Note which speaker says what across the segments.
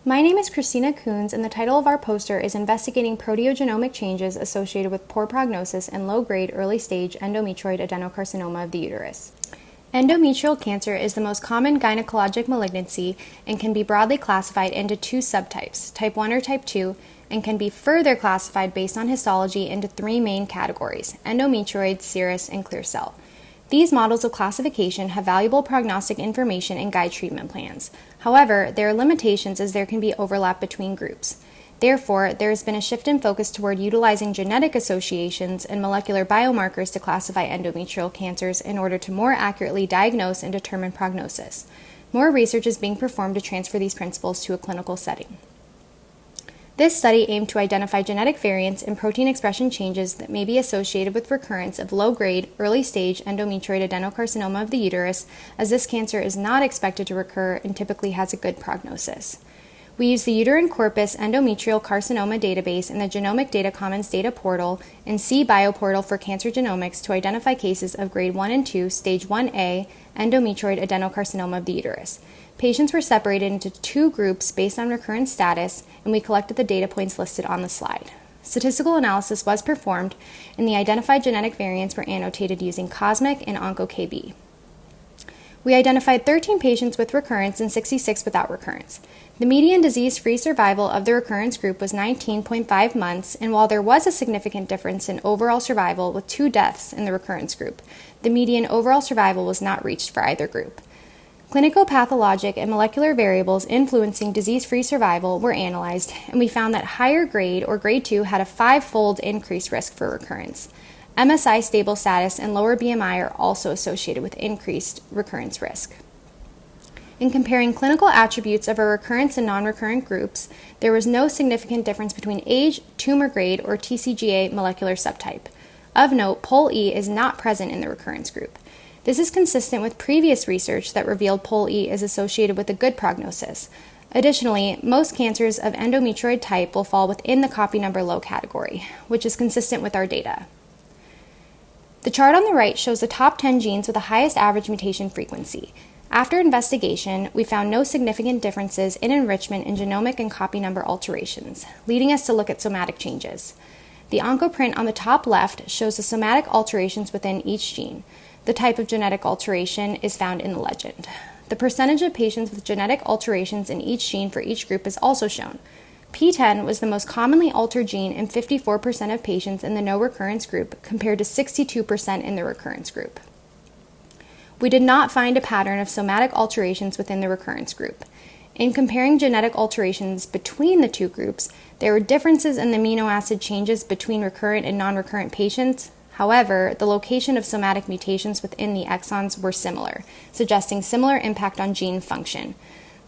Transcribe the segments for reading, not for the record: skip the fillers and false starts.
Speaker 1: My name is Kristina Kunes, and the title of our poster is Investigating Proteogenomic Changes Associated with Poor Prognosis and Low-Grade Early-Stage Endometrioid Adenocarcinoma of the Uterus. Endometrial cancer is the most common gynecologic malignancy and can be broadly classified into two subtypes, type 1 or type 2, and can be further classified based on histology into three main categories, endometrioid, serous, and clear cell. These models of classification have valuable prognostic information and guide treatment plans. However, there are limitations as there can be overlap between groups. Therefore, there has been a shift in focus toward utilizing genetic associations and molecular biomarkers to classify endometrial cancers in order to more accurately diagnose and determine prognosis. More research is being performed to transfer these principles to a clinical setting. This study aimed to identify genetic variants and protein expression changes that may be associated with recurrence of low-grade, early-stage endometrioid adenocarcinoma of the uterus, as this cancer is not expected to recur and typically has a good prognosis. We use the Uterine Corpus Endometrial Carcinoma Database in the Genomic Data Commons Data Portal and C-Bioportal for Cancer Genomics to identify cases of grade 1 and 2, stage 1A, endometrioid adenocarcinoma of the uterus. Patients were separated into two groups based on recurrence status, and we collected the data points listed on the slide. Statistical analysis was performed, and the identified genetic variants were annotated using COSMIC and OncoKB. We identified 13 patients with recurrence and 66 without recurrence. The median disease-free survival of the recurrence group was 19.5 months, and while there was a significant difference in overall survival with 2 deaths in the recurrence group, the median overall survival was not reached for either group. Clinicopathologic and molecular variables influencing disease-free survival were analyzed, and we found that higher grade or grade 2 had a 5-fold increased risk for recurrence. MSI stable status and lower BMI are also associated with increased recurrence risk. In comparing clinical attributes of our recurrence and non-recurrent groups, there was no significant difference between age, tumor grade, or TCGA molecular subtype. Of note, POL-E is not present in the recurrence group. This is consistent with previous research that revealed POL-E is associated with a good prognosis. Additionally, most cancers of endometrioid type will fall within the copy number low category, which is consistent with our data. The chart on the right shows the top 10 genes with the highest average mutation frequency. After investigation, we found no significant differences in enrichment in genomic and copy number alterations, leading us to look at somatic changes. The oncoprint on the top left shows the somatic alterations within each gene. The type of genetic alteration is found in the legend. The percentage of patients with genetic alterations in each gene for each group is also shown. P10 was the most commonly altered gene in 54% of patients in the no recurrence group compared to 62% in the recurrence group. We did not find a pattern of somatic alterations within the recurrence group. In comparing genetic alterations between the two groups, there were differences in the amino acid changes between recurrent and non-recurrent patients. However, the location of somatic mutations within the exons were similar, suggesting similar impact on gene function.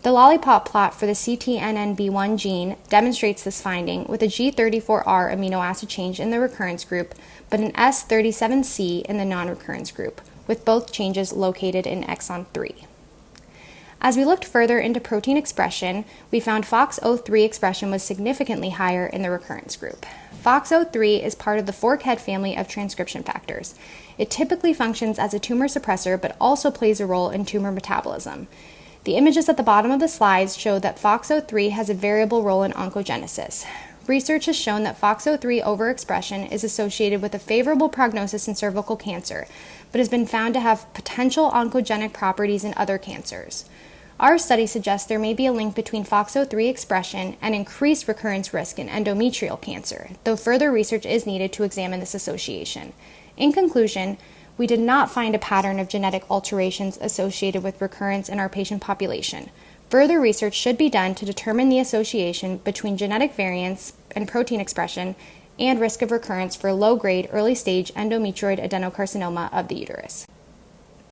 Speaker 1: The lollipop plot for the CTNNB1 gene demonstrates this finding with a G34R amino acid change in the recurrence group, but an S37C in the non-recurrence group, with both changes located in exon 3. As we looked further into protein expression, we found FOXO3 expression was significantly higher in the recurrence group. FOXO3 is part of the fork-head family of transcription factors. It typically functions as a tumor suppressor but also plays a role in tumor metabolism. The images at the bottom of the slides show that FOXO3 has a variable role in oncogenesis. Research has shown that FOXO3 overexpression is associated with a favorable prognosis in cervical cancer, but has been found to have potential oncogenic properties in other cancers. Our study suggests there may be a link between FOXO3 expression and increased recurrence risk in endometrial cancer, though further research is needed to examine this association. In conclusion, we did not find a pattern of genetic alterations associated with recurrence in our patient population. Further research should be done to determine the association between genetic variants and protein expression and risk of recurrence for low-grade, early-stage endometrioid adenocarcinoma of the uterus.